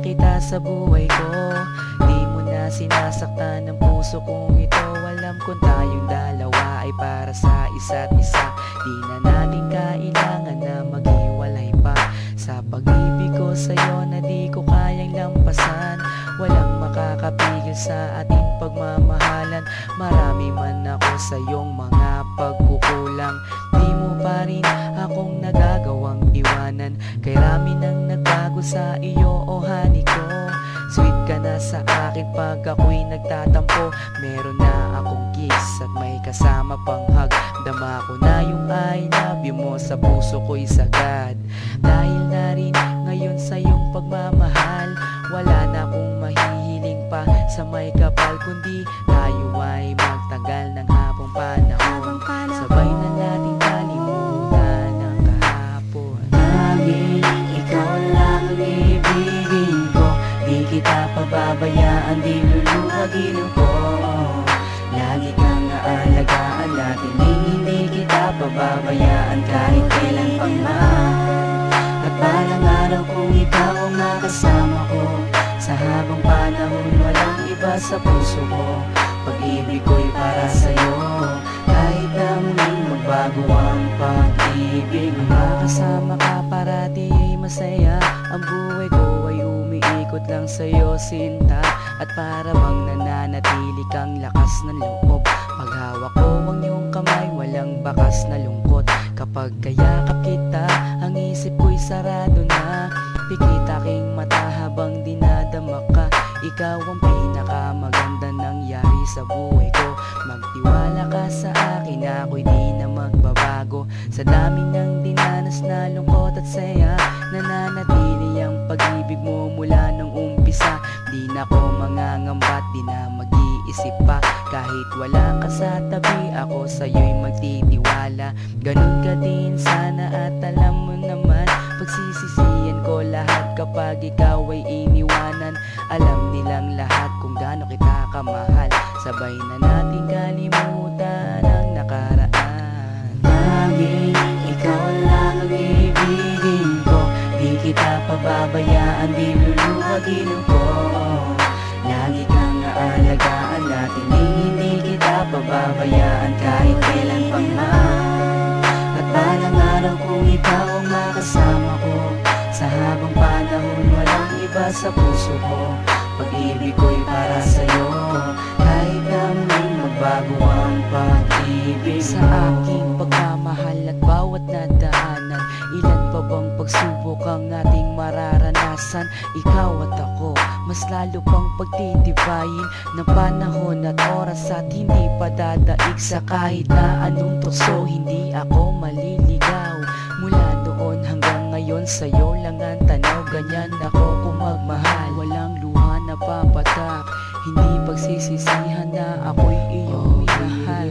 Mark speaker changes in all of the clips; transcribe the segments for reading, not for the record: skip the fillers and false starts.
Speaker 1: kita sa buhay ko. Di mo na sinasaktan ng puso kong ito. Alam kong tayong dalawa ay para sa isa't isa. Di na natin kailangan na maghiwalay pa. Sa pag-ibig ko sa'yo na di ko kayang lampasan. Walang makakapigil sa ating pagmamahalan. Marami man ako sa iyong mga pagkukulang, di mo pa rin akong nagagawang iwanan. Kay rami nang nagbago sa iyo, oh honey ko. Sweet ka na sa akin pag ako'y nagtatampo. Meron na akong kiss at may kasama pang hug. Dama ko na yung I love you mo sa puso ko'y sagad. Dahil na rin ngayon sa iyong pagmamahal, wala na akong mahihiling pa sa may kapal, kundi tayo ay magtagal ng habang panahon. Sabay na natin kalimutan ang kahapon.
Speaker 2: Laging ikaw lang ang ibigin ko. Di kita pababayaan, di luluhagin ko. Lagi kang aalagaan natin, hindi kita pababayaan kahit kailan pa man. At balang araw kung ikaw ang makasama ko, sa habang panahon walang iba sa puso ko. Pag-ibig ko'y para sa'yo, kahit na muling magbago ang pag-ibig mo.
Speaker 1: Makasama ka parati ay masaya. Ang buhay ko ay umiikot lang sa'yo, sinta. At para bang nananatili kang lakas ng loob. Paghawak ko ang iyong kamay, walang bakas na lungkot. Kapag kayakap kita, ang isip ko'y sarado na. Pikit aking mata habang dinadama ka. Ikaw ang pinakamaganda nangyari sa buhay ko. Magtiwala ka sa akin, ako'y di na magbabago. Sa dami ng dinanas na lungkot at saya, nananatili ang pag-ibig mo mula nung umpisa. Di na ko mangangambat, di na mag-iisip pa. Kahit wala ka sa tabi, ako sa'yo'y magtitiwala. Ganun ka din sana at alam mo naman, pagsisisihan ko lahat kapag ikaw ay iniwanan. Alam nilang lahat kung gaano kita kamahal. Sabay na natin kalimutan ang nakaraan.
Speaker 2: Laging ikaw lang ang ibigin ko. Di kita pababayaan, di luluhagin ko. Lagi kang aalagaan natin, hindi kita pababayaan kahit kailan pa man. At balang araw kung ikaw ang makasama ko, sa habang panahon walang iba sa puso ko. Pag-ibig ko'y para sa'yo, kahit na muling magbago ang pag-ibig
Speaker 1: Sa aking pagmamahal at bawat nadaanan, ilan pa bang pagsubok ang ating mararanasan? Ikaw at ako, mas lalo pang pagtitibayin ng panahon at oras, at hindi pa dadaig sa kahit na anong tukso. Hindi ako maliligaw mula noon hanggang ngayon, sa'yo lang ang tanaw. Ganyan ako kung magmahal, walang luha na papatak. Hindi pagsisisihan na ako'y iyong minahal.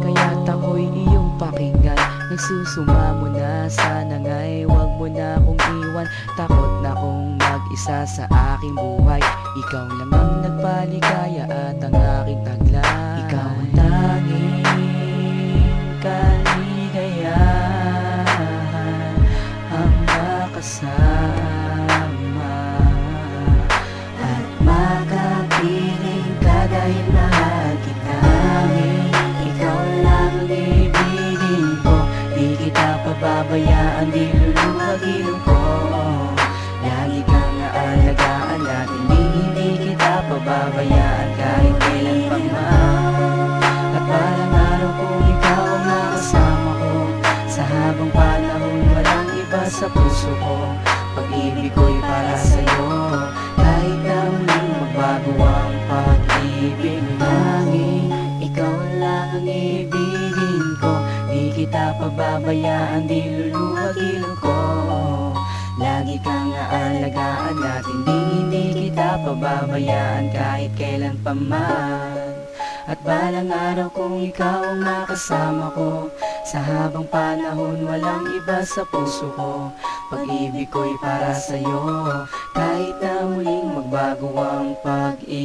Speaker 1: Kaya't ako'y iyong pakinggan. Nagsusumamo na, sana nga'y wag mo na akong iwan. Takot na akong mag-isa sa aking buhay. Ikaw lang ang nagpaligaya at ang aking taglay.
Speaker 2: Ikaw ang tanging kaligayahan, ang makasama at makapiling ka dahil mahal kita. Ikaw lang ang ibigin ko. Di kita pababayaan, di luluhagin ko. Lagi kang aalagaan natin, hindi kita pababayaan kahit kailan pa man. At balang araw kung ikaw ang makasama ko, sa habang panahon walang iba sa puso ko. Pag-ibig ko'y para sa'yo, kahit na muling magbago ang pag-ibig. Tanging ikaw lang ang ibigin ko. Di kita pababayaan, di luluhagin ko. Lagi kang aalagaan natin, hindi kita pababayaan kahit kailan pa man. At balang araw kung ikaw ang makasama ko, sa habang panahon walang iba sa puso ko. Pag-ibig ko'y para sa'yo, kahit na muling magbago ang pag-ibig.